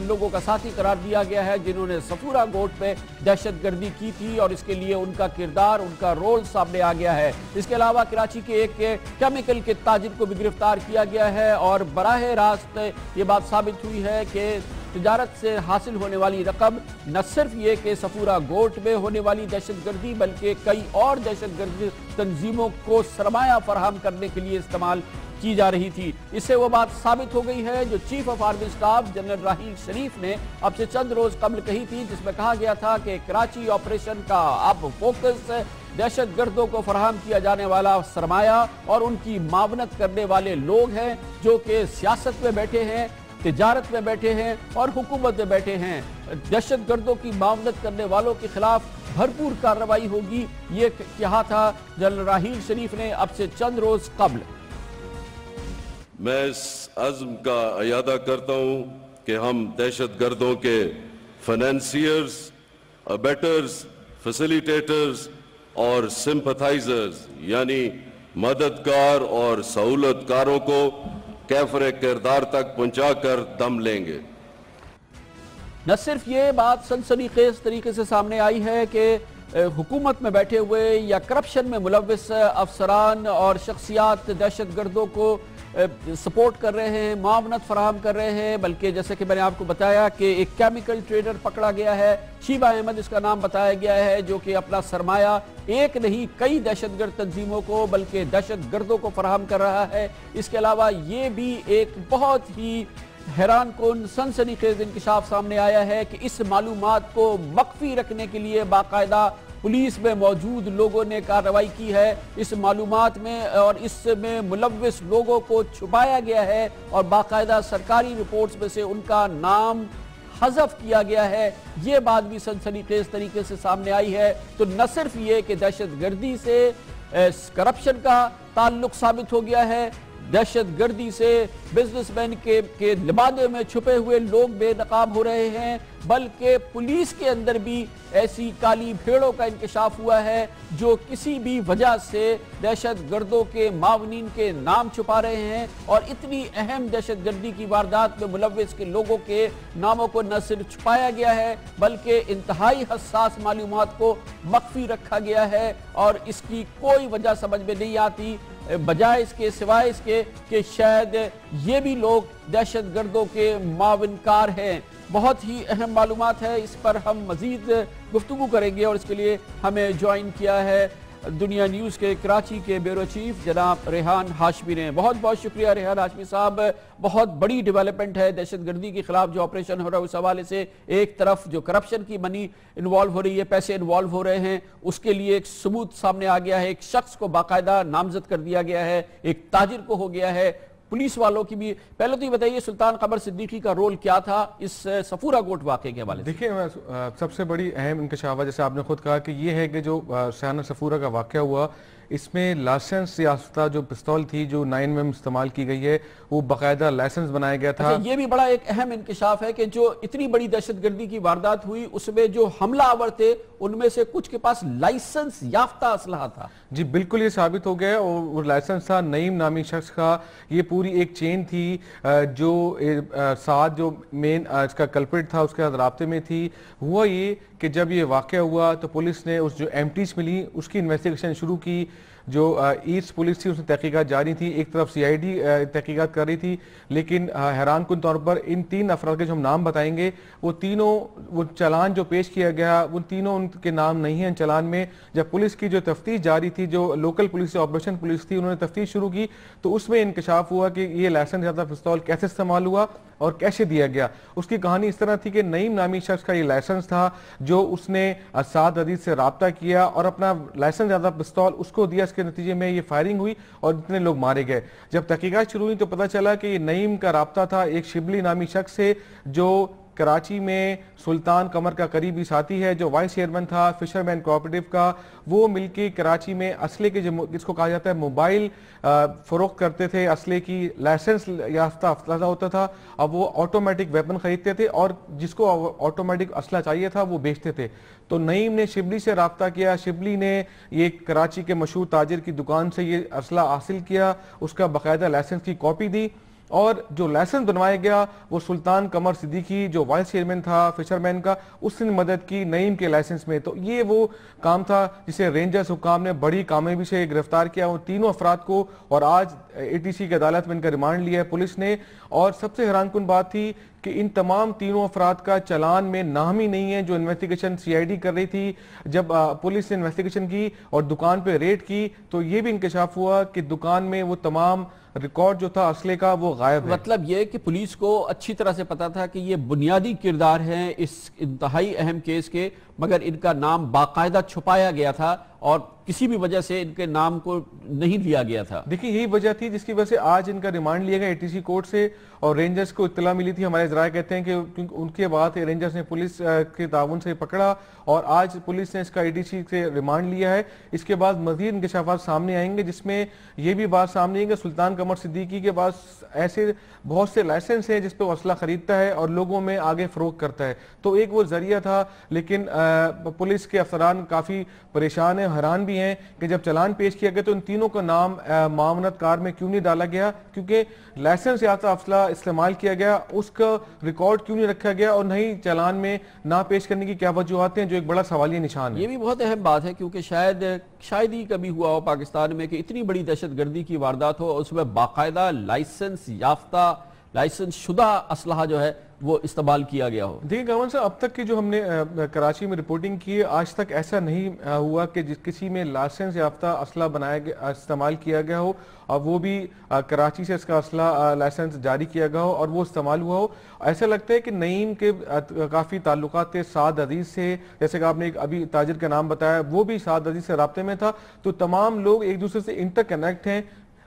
लोगों का साथी करार दिया गया है जिन्होंने सफूरा गोट पे दहशतगर्दी की थी, और इसके लिए उनका किरदार, उनका रोल सामने आ गया है। इसके अलावा कराची के एक केमिकल के ताजिर को भी गिरफ्तार किया गया है, और बराह रास्त ये बात साबित हुई है कि तिजारत से हासिल होने वाली रकम न सिर्फ ये कि सफूरा गोट में होने वाली दहशतगर्दी, बल्कि कई और दहशतगर्दी तंजीमों को सरमाया फराहम करने के लिए इस्तेमाल की जा रही थी। इससे वो बात साबित हो गई है जो chief of army staff general Raheel Sharif ने अब से चंद रोज कबल कही थी, जिसमें कहा गया था कि कराची ऑपरेशन का अब फोकस दहशतगर्दों को फराहम किया जाने वाला सरमाया और उनकी मावनत करने वाले लोग हैं, जो कि सियासत में बैठे हैं, तिजारत में बैठे हैं और हुकूमत में बैठे हैं। दहशतगर्दों की मावनत करने वालों के खिलाफ भरपूर कार्रवाई होगी, ये कहा था जनरल राहील शरीफ ने अब से चंद रोज कबल। मैं इस अज़्म का अयादा करता हूँ कि हम दहशतगर्दों के फाइनेंसियर्स, अबेटर्स, फैसिलिटेटर्स और सिंपथाइजर्स यानी मददगार और सहूलतकारों को कैफरे किरदार तक पहुंचाकर दम लेंगे। न सिर्फ ये बात सनसनीखेज तरीके से सामने आई है कि हुकूमत में बैठे हुए या करप्शन में मुलव्विस अफसरान और शख्सियात दहशतगर्दों को सपोर्ट कर रहे हैं, मावनत फराहम कर रहे हैं, बल्कि जैसे कि मैंने आपको बताया कि एक केमिकल ट्रेडर पकड़ा गया है, शीबा अहमद इसका नाम बताया गया है, जो कि अपना सरमाया एक नहीं कई दहशतगर्द तंजीमों को बल्कि दहशतगर्दों को फराहम कर रहा है। इसके अलावा ये भी एक बहुत ही حیران کن سنسنی خیز انکشاف سامنے آیا ہے کہ اس معلومات کو مخفی رکھنے کے لیے باقاعدہ پولیس میں موجود لوگوں نے کارروائی کی ہے. اس معلومات میں اور اس میں ملوث لوگوں کو چھپایا گیا ہے اور باقاعدہ سرکاری رپورٹس میں سے ان کا نام حذف کیا گیا ہے. یہ بات بھی سنسنی خیز طریقے سے سامنے آئی ہے. تو نہ صرف یہ کہ دہشت گردی سے کرپشن کا تعلق ثابت ہو گیا ہے، دہشت گردی سے بزنس مین کے لبادے میں چھپے ہوئے لوگ بے نقاب ہو رہے ہیں، بلکہ پولیس کے اندر بھی ایسی کالی بھیڑوں کا انکشاف ہوا ہے جو کسی بھی وجہ سے دہشت گردوں کے معاونین کے نام چھپا رہے ہیں. اور اتنی اہم دہشت گردی کی واردات میں ملوث کے لوگوں کے ناموں کو نہ صرف چھپایا گیا ہے بلکہ انتہائی حساس معلومات کو مخفی رکھا گیا ہے. اور اس کی کوئی وجہ سمجھ میں نہیں آتی بجائے اس کے سوائے اس کے کہ شاید یہ بھی لوگ دہشت گردوں کے معاون کار ہیں. بہت ہی اہم معلومات ہے، اس پر ہم مزید گفتگو کریں گے اور اس کے لیے ہمیں جوائن کیا ہے دنیا نیوز کے کراچی کے بیورو چیف جناب ریحان ہاشمی نے. بہت بہت شکریہ ریحان ہاشمی صاحب. بہت بڑی ڈیولپمنٹ ہے دہشت گردی کے خلاف جو آپریشن ہو رہا ہے اس حوالے سے. ایک طرف جو کرپشن کی منی انوالو ہو رہی ہے، پیسے انوالو ہو رہے ہیں، اس کے لیے ایک ثبوت سامنے آ گیا ہے، ایک شخص کو باقاعدہ نامزد کر دیا گیا ہے، ایک تاجر کو ہو گیا ہے. پولیس والوں کی بھی پہلے تو یہ بتائیے سلطان قمر صدیقی کا رول کیا تھا اس صفورہ گوٹ واقعے کے حوالے سے؟ دیکھیں سب سے بڑی اہم انکشاف جیسے آپ نے خود کہا کہ یہ ہے کہ جو سیانہ صفورہ کا واقعہ ہوا اس میں لائسنس یافتہ جو پستول تھی جو 9mm استعمال کی گئی ہے وہ باقاعدہ لائسنس بنایا گیا تھا. یہ بھی بڑا ایک اہم انکشاف ہے کہ جو اتنی بڑی دہشت گردی کی واردات ہوئی اس میں جو حملہ آور تھے ان میں سے کچھ کے پاس لائسنس یافتہ اسلحہ تھا. جی بالکل یہ ثابت ہو گیا اور لائسنس تھا نعیم نامی شخص کا. یہ پوری ایک چین تھی جو ساتھ جو مین اس کا کلپریٹ تھا اس کے ساتھ رابطے میں تھی. ہوا یہ کہ جب یہ واقعہ ہوا تو پولیس نے اس جو ایمٹیز ملی اس کی انویسٹیگیشن شروع کی. جو ایسٹ پولیس تھی اس میں تحقیقات جاری تھی، ایک طرف CID تحقیقات کر رہی تھی، لیکن حیران کن طور پر ان 3 افراد کے جو ہم نام بتائیں گے وہ تینوں وہ چلان جو پیش کیا گیا وہ تینوں ان کے نام نہیں ہیں چلان میں. جب پولیس کی جو تفتیش جاری تھی جو لوکل پولیس آپریشن پولیس تھی انہوں نے تفتیش شروع کی تو اس میں انکشاف ہوا کہ یہ لائسنس یافتہ پستول کیسے استعمال ہوا اور کیسے دیا گیا. اس کی کہانی اس طرح تھی کہ نعیم نامی شخص کا یہ لائسنس تھا جو اس نے اسعد عزیز سے رابطہ کیا اور اپنا لائسنس یافتہ پستول اس کو دیا. اس کے نتیجے میں یہ فائرنگ ہوئی اور اتنے لوگ مارے گئے. جب تحقیقات شروع ہوئی تو پتہ چلا کہ یہ نعیم کا رابطہ تھا ایک شبلی نامی شخص سے جو کراچی میں سلطان قمر کا قریبی ساتھی ہے، جو وائس چیئرمین تھا فشرمین کوآپریٹو کا. وہ مل کے کراچی میں اسلحے کے جس کو کہا جاتا ہے موبائل فروخت کرتے تھے. اسلحے کی لائسنس یافتہ اسلحہ ہوتا تھا. اب وہ آٹومیٹک ویپن خریدتے تھے اور جس کو آٹومیٹک اسلحہ چاہیے تھا وہ بیچتے تھے. تو نعیم نے شبلی سے رابطہ کیا. شبلی نے یہ کراچی کے مشہور تاجر کی دکان سے یہ اسلحہ حاصل کیا، اس کا باقاعدہ لائسنس کی کاپی دی اور جو لائسنس بنوایا گیا وہ سلطان قمر صدیقی جو وائس چیئرمین تھا فشرمین کا اس نے مدد کی نعیم کے لائسنس میں. تو یہ وہ کام تھا جسے رینجرز حکام نے بڑی کامیابی سے گرفتار کیا ان تینوں افراد کو اور آج ATC کی عدالت میں ان کا ریمانڈ لیا ہے پولیس نے. اور سب سے حیران کن بات تھی کہ ان تمام تینوں افراد کا چلان میں نام ہی نہیں ہے. جو انویسٹیگیشن CID کر رہی تھی جب پولیس نے انویسٹیگیشن کی اور دکان پہ ریڈ کی تو یہ بھی انکشاف ہوا کہ دکان میں وہ تمام ریکارڈ جو تھا اسلحے کا وہ غائب ہے. مطلب یہ کہ پولیس کو اچھی طرح سے پتا تھا کہ یہ بنیادی کردار ہیں اس انتہائی اہم کیس کے، مگر ان کا نام باقاعدہ چھپایا گیا تھا اور کسی بھی وجہ سے ان کے نام کو نہیں لیا گیا تھا. دیکھیں یہی وجہ تھی جس کی وجہ سے آج ان کا ریمانڈ لیا گیا ATC کورٹ سے اور رینجرز کو اطلاع ملی تھی. ہمارے ذرائع کہتے ہیں کہ ان کے بعد رینجرز نے پولیس کے تعاون سے پکڑا اور آج پولیس نے اس کا ATC سے ریمانڈ لیا ہے. اس کے بعد مزید انکشافات سامنے آئیں گے جس میں یہ بھی بات سامنے آئیں گے سلطان قمر صدیقی کے پاس ایسے بہت سے لائسنس ہیں جس پہ وہ اسلحہ خریدتا ہے اور لوگوں میں آگے فروخت کرتا ہے. تو ایک وہ ذریعہ تھا لیکن پولیس کے افسران کافی پریشان ہیں، حیران بھی ہیں کہ جب چلان پیش کیا گیا تو ان تینوں کا نام معاونت کار میں کیوں نہیں ڈالا گیا، کیونکہ لائسنس یافتہ اسلحہ استعمال کیا گیا اس کا ریکارڈ کیوں نہیں رکھا گیا اور نہیں چلان میں نہ پیش کرنے کی کیا وجوہات ہیں جو ایک بڑا سوالیہ نشان ہے. یہ بھی بہت اہم بات ہے کیونکہ شاید ہی کبھی ہوا ہو پاکستان میں کہ اتنی بڑی دہشت گردی کی واردات ہو اس میں باقاعدہ لائسنس یافتہ لائسنس شدہ اسلحہ جو ہے वो इस्तेमाल किया गया हो। देखिए कामरान साहब, अब तक की जो हमने कराची में रिपोर्टिंग की है, आज तक ऐसा नहीं हुआ कि किसी में लाइसेंस याफ्ता असला बनाया गया, इस्तेमाल किया गया हो, और वो भी कराची से इसका असला लाइसेंस जारी किया गया हो और वो इस्तेमाल हुआ हो। ऐसा लगता है कि नईम के काफ़ी ताल्लुकात थे साद अजीज से, जैसे कि आपने एक अभी ताजिर का नाम बताया, वो भी साद अजीज से राब्ते में था, तो तमाम लोग एक दूसरे से इंटरकनेक्ट हैं।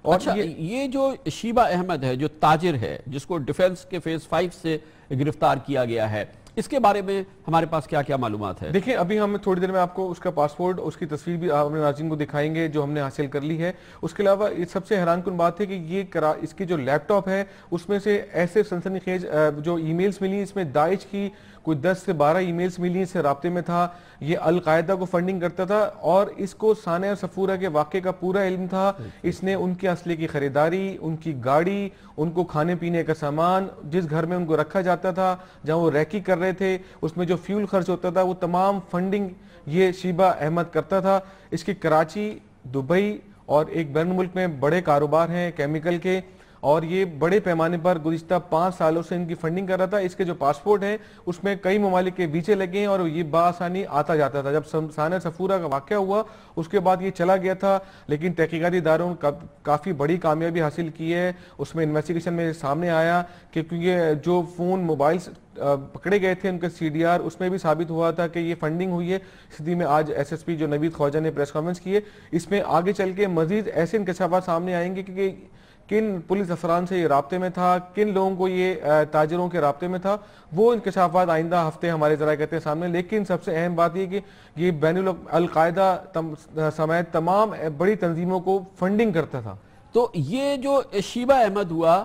और अच्छा, ये जो शीबा अहमद है, जो ताजिर है, जिसको डिफेंस के फेज 5 से गिरफ्तार किया गया है, इसके बारे में हमारे पास क्या क्या मालूमात है? देखिए, अभी हम थोड़ी देर में आपको उसका पासपोर्ट, उसकी तस्वीर भी अपने नाज़रीन को दिखाएंगे जो हमने हासिल कर ली है। उसके अलावा ये सबसे हैरानकुन बात है कि ये इसकी जो लैपटॉप है उसमें से ऐसे सनसनीखेज जो ईमेल्स मिली, इसमें दाइश की कोई 10 से 12 ईमेल्स मिली, इससे राब्ते में था, ये अल-कायदा को फंडिंग करता था और इसको सानिया सफूरा के वाक़े का पूरा इल्म था। इसने उनके असले की खरीदारी, उनकी गाड़ी, उनको खाने पीने का सामान, जिस घर में उनको रखा जाता था, जहां वो रैकी कर रहे थे, उसमें जो फ्यूल खर्च होता था, वो तमाम फंडिंग ये शीबा अहमद करता था। इसकी कराची, दुबई और एक बैरून मुल्क में बड़े कारोबार हैं केमिकल के, और ये बड़े पैमाने पर गुज़िश्ता 5 सालों से इनकी फंडिंग कर रहा था। इसके जो पासपोर्ट हैं उसमें कई ममालिक के वीज़े लगे हैं और ये बासानी आता जाता था। जब सानिया सफूरा का वाक़या हुआ उसके बाद ये चला गया था, लेकिन तहकीकाती इदारों काफ़ी बड़ी कामयाबी हासिल की है। उसमें इन्वेस्टिगेशन में सामने आया कि क्योंकि जो फ़ोन मोबाइल्स पकड़े गए थे उनके CDR, उसमें भी साबित हुआ था कि ये फंडिंग हुई है। स्थिति में आज SSP जो नवीद ख्वाजा ने प्रेस कॉन्फ्रेंस की है, इसमें आगे चल के मजीद ऐसे इंकशाफात सामने आएंगे कि किन पुलिस अफसरान से ये राब्ते में था, किन लोगों को ये ताजिरों के राब्ते में था, वो इंकशाफात आइंदा हफ्ते हमारे ज़रा कहते हैं सामने। लेकिन सबसे अहम बात ये कि ये बैनुल अल-कायदा समेत तमाम बड़ी तंजीमों को फंडिंग करता था। तो ये जो शीबा अहमद हुआ,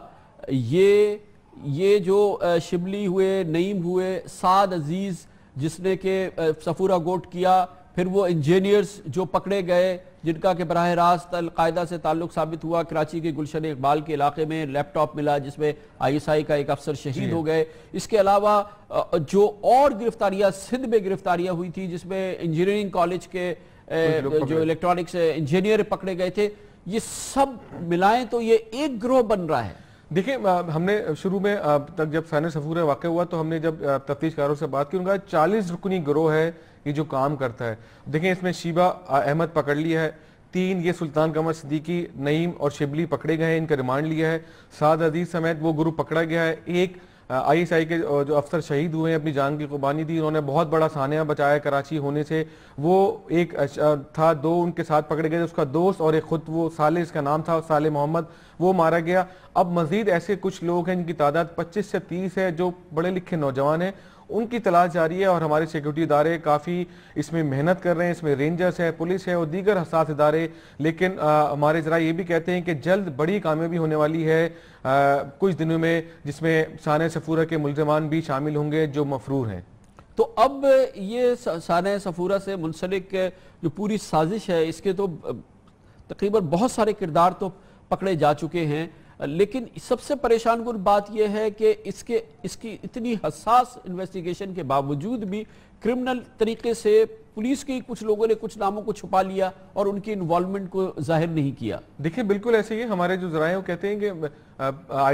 ये जो शिबली हुए, नईम हुए, साद अजीज जिसने के सफूरा गोट किया, फिर वो इंजीनियर्स जो पकड़े गए जिनका कि बराह रास्त अल-कायदा से ताल्लुक साबित हुआ। कराची के गुलशन इकबाल के इलाके में लैपटॉप मिला जिसमें ISI का एक अफसर शहीद हो गए। इसके अलावा जो और गिरफ्तारियां सिंध में गिरफ्तारियां हुई थी जिसमें इंजीनियरिंग कॉलेज के जो इलेक्ट्रॉनिक्स इंजीनियर पकड़े गए थे, ये सब मिलाएं तो ये एक गिरोह बन रहा है। देखिए, हमने शुरू में तक जब सानिया सफूरा वाक़या हुआ तो हमने जब तफ्तीशकारों से बात की, उनका 40 रुकनी गिरोह है ये जो काम करता है। देखें, इसमें शीबा अहमद पकड़ लिया है, 3 ये सुल्तान कमर सिद्दीकी, नईम और शिबली पकड़े गए हैं, इनका रिमांड लिया है। साद अजीज समेत वो ग्रुप पकड़ा गया है। एक ISI के जो अफसर शहीद हुए हैं, अपनी जान की कुर्बानी दी, उन्होंने बहुत बड़ा सानिया बचाया कराची होने से, वो एक था। 2 उनके साथ पकड़े गए, उसका दोस्त और एक खुद, वो साले इसका नाम था, साले मोहम्मद, वो मारा गया। अब मजीद ऐसे कुछ लोग हैं जिनकी तादाद 25 से 30 है जो बड़े लिखे नौजवान हैं, उनकी तलाश जारी है और हमारे सिक्योरिटी इदारे काफ़ी इसमें मेहनत कर रहे हैं। इसमें रेंजर्स है, पुलिस है और दीगर हसास इदारे। लेकिन हमारे ज़रा ये भी कहते हैं कि जल्द बड़ी कामयाबी होने वाली है कुछ दिनों में, जिसमें सानिया सफूरा के मुल्ज़मान भी शामिल होंगे जो मफरूर हैं। तो अब ये सानिया सफूरा से मुंसलिक जो पूरी साजिश है, इसके तो तकरीबन बहुत सारे किरदार तो पकड़े जा चुके हैं, लेकिन सबसे परेशान कुन बात यह है कि इसकी इतनी हसास इन्वेस्टिगेशन के बावजूद भी क्रिमिनल तरीके से पुलिस के कुछ लोगों ने कुछ नामों को छुपा लिया और उनकी इन्वॉल्वमेंट को जाहिर नहीं किया। देखिए, बिल्कुल ऐसे ही हमारे जो जराए वो कहते हैं कि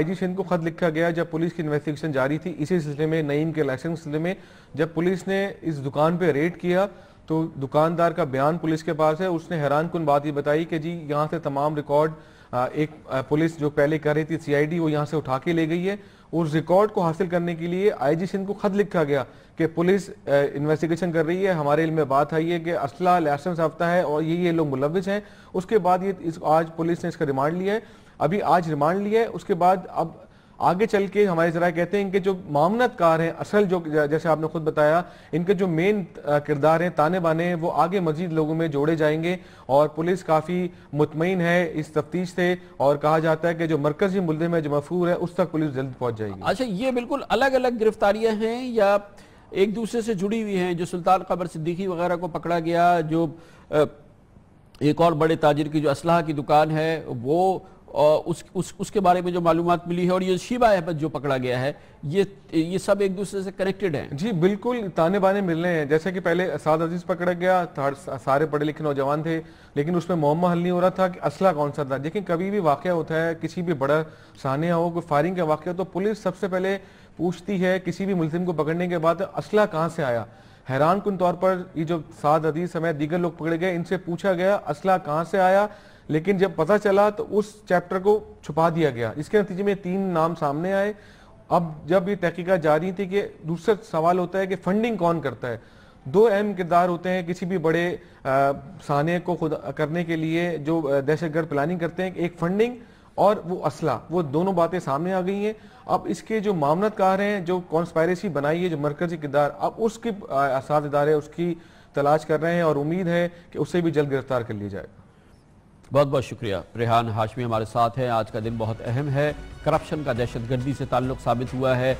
IG सिंध को खत लिखा गया जब पुलिस की इन्वेस्टिगेशन जारी थी इसी सिलसिले में, नईम के लाइसेंस सिलसिले में। जब पुलिस ने इस दुकान पर रेड किया तो दुकानदार का बयान पुलिस के पास है, उसने हैरानकुन बात ये बताई कि जी यहाँ से तमाम रिकॉर्ड एक पुलिस जो पहले कर रही थी CID, वो यहाँ से उठा के ले गई है। उस रिकॉर्ड को हासिल करने के लिए IG सिंध को खत लिखा गया कि पुलिस इन्वेस्टिगेशन कर रही है, हमारे इल्म में बात आई है कि असला लाइसेंस याफ्ता है और ये लोग मुलव्विस हैं। उसके बाद आज पुलिस ने इसका रिमांड लिया है, अभी आज रिमांड लिया है। उसके बाद अब आगे चल के हमारे जरा कहते हैं कि जो मामनतकार हैं असल, जो जैसे आपने खुद बताया, इनके जो मेन किरदार हैं, ताने बाने, वो आगे मजीद लोगों में जोड़े जाएंगे और पुलिस काफ़ी मुतमईन है इस तफ्तीश से और कहा जाता है कि जो मरकजी मुल्ज़िम है, जो मफरूर है, उस तक पुलिस जल्द पहुंच जाएगी। अच्छा, ये बिल्कुल अलग अलग गिरफ्तारियां हैं या एक दूसरे से जुड़ी हुई हैं? जो सुल्तान कमर सिद्दीकी वगैरह को पकड़ा गया, जो एक और बड़े ताजिर की जो असलाह की दुकान है वो, और उसके बारे में जो मालूमात मिली है, और ये शीबा अहमद जो पकड़ा गया है, ये सब एक दूसरे से कनेक्टेड हैं? जी बिल्कुल, ताने बाने मिल रहे हैं। जैसे कि पहले साद अजीज पकड़ा गया, सारे पढ़े लिखे नौजवान थे, लेकिन उसमें मुअम्मा हल नहीं हो रहा था कि असला कौन सा था। लेकिन कभी भी वाक़या होता है, किसी भी बड़ा सानिया हो, कोई फायरिंग का वाक़या, तो पुलिस सबसे पहले पूछती है किसी भी मुलजिम को पकड़ने के बाद असला कहाँ से आया। हैरान कुन तौर पर ये जो साद अजीज समेत दीगर लोग पकड़े गए, इनसे पूछा गया असला कहाँ से आया, लेकिन जब पता चला तो उस चैप्टर को छुपा दिया गया। इसके नतीजे में 3 नाम सामने आए। अब जब ये तहकीकात जारी थी कि दूसरा सवाल होता है कि फंडिंग कौन करता है। 2 अहम किरदार होते हैं किसी भी बड़े साने को खुद करने के लिए जो दहशतगर्द प्लानिंग करते हैं, एक फंडिंग और वो असला, वो दोनों बातें सामने आ गई हैं। अब इसके जो मामलतकार हैं, जो कॉन्स्पायरेसी बनाई है, जो मरकजी किरदार, अब उसके आसाद इदारे उसकी तलाश कर रहे हैं और उम्मीद है कि उसे भी जल्द गिरफ्तार कर लिया जाएगा। बहुत बहुत शुक्रिया। रेहान हाशमी हमारे साथ हैं। आज का दिन बहुत अहम है। करप्शन का दहशतगर्दी से ताल्लुक साबित हुआ है।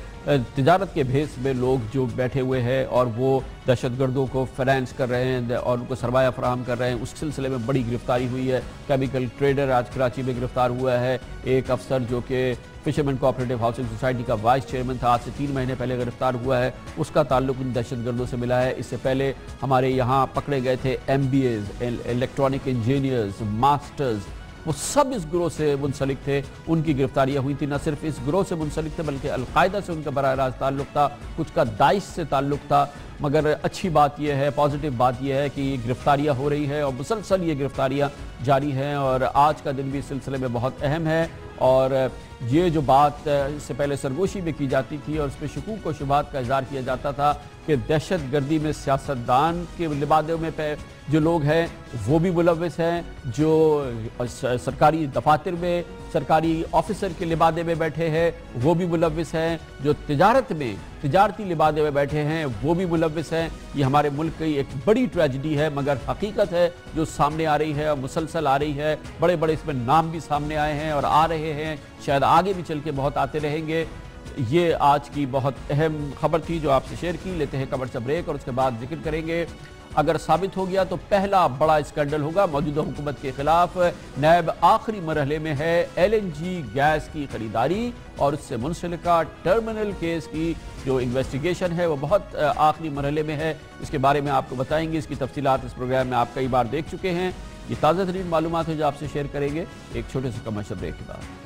तिजारत के भेस में लोग जो बैठे हुए हैं और वो दहशतगर्दों को फाइनेंस कर रहे हैं और उनको सरमाया फराहम कर रहे हैं, उस सिलसिले में बड़ी गिरफ्तारी हुई है। केमिकल ट्रेडर आज कराची में गिरफ्तार हुआ है। एक अफसर जो कि फिशरमैन कोऑपरेटिव हाउसिंग सोसाइटी का वाइस चेयरमैन था, आज से 3 महीने पहले गिरफ्तार हुआ है। उसका ताल्लुक इन दहशतगर्दों से मिला है। इससे पहले हमारे यहाँ पकड़े गए थे MBAs, इलेक्ट्रॉनिक इंजीनियर्स, मास्टर्स, वो सब इस गिरोह से मुंसलिक थे। उनकी गिरफ्तारियां हुई थी। न सिर्फ इस गिरोह से मुंसलिक थे बल्कि अलकायदा से उनका बराह रास्त ताल्लुक था, कुछ का दाइश से ताल्लुक था। मगर अच्छी बात यह है, पॉजिटिव बात यह है कि ये गिरफ्तारियां हो रही है और मुसलसल ये गिरफ्तारियां जारी हैं और आज का दिन भी इस सिलसिले में बहुत अहम है। और ये जो बात इससे पहले सरगोशी में की जाती थी और इस पर शकूक व शुबहात का इज़हार किया जाता था कि दहशतगर्दी में सियासतदान के लिबादे में जो लोग हैं वो भी मुलव्विस हैं, जो सरकारी दफातर में सरकारी ऑफिसर के लिबादे में बैठे हैं वो भी मुलव्विस हैं, जो तिजारत में तिजारती लिबादे में बैठे हैं वो भी मुलव्विस हैं। ये हमारे मुल्क की एक बड़ी ट्रेजिडी है, मगर हकीकत है जो सामने आ रही है और मुसलसल आ रही है। बड़े बड़े इसमें नाम भी सामने आए हैं और आ रहे हैं, शायद आगे भी चल के बहुत आते रहेंगे। ये आज की बहुत अहम खबर थी जो आपसे शेयर की। लेते हैं खबर से ब्रेक और उसके बाद जिक्र करेंगे। अगर साबित हो गया तो पहला बड़ा स्कैंडल होगा मौजूदा हुकूमत के खिलाफ। नैब आखिरी मरहले में है LNG गैस की खरीदारी और उससे मुंसलिका टर्मिनल केस की जो इन्वेस्टिगेशन है वो बहुत आखिरी मरहले में है। इसके बारे में आपको बताएंगे। इसकी तफसीलात इस प्रोग्राम में आप कई बार देख चुके हैं। ये ताज़ा तरीन मालूमात है जो आपसे शेयर करेंगे एक छोटे से कमर्शियल ब्रेक के बाद।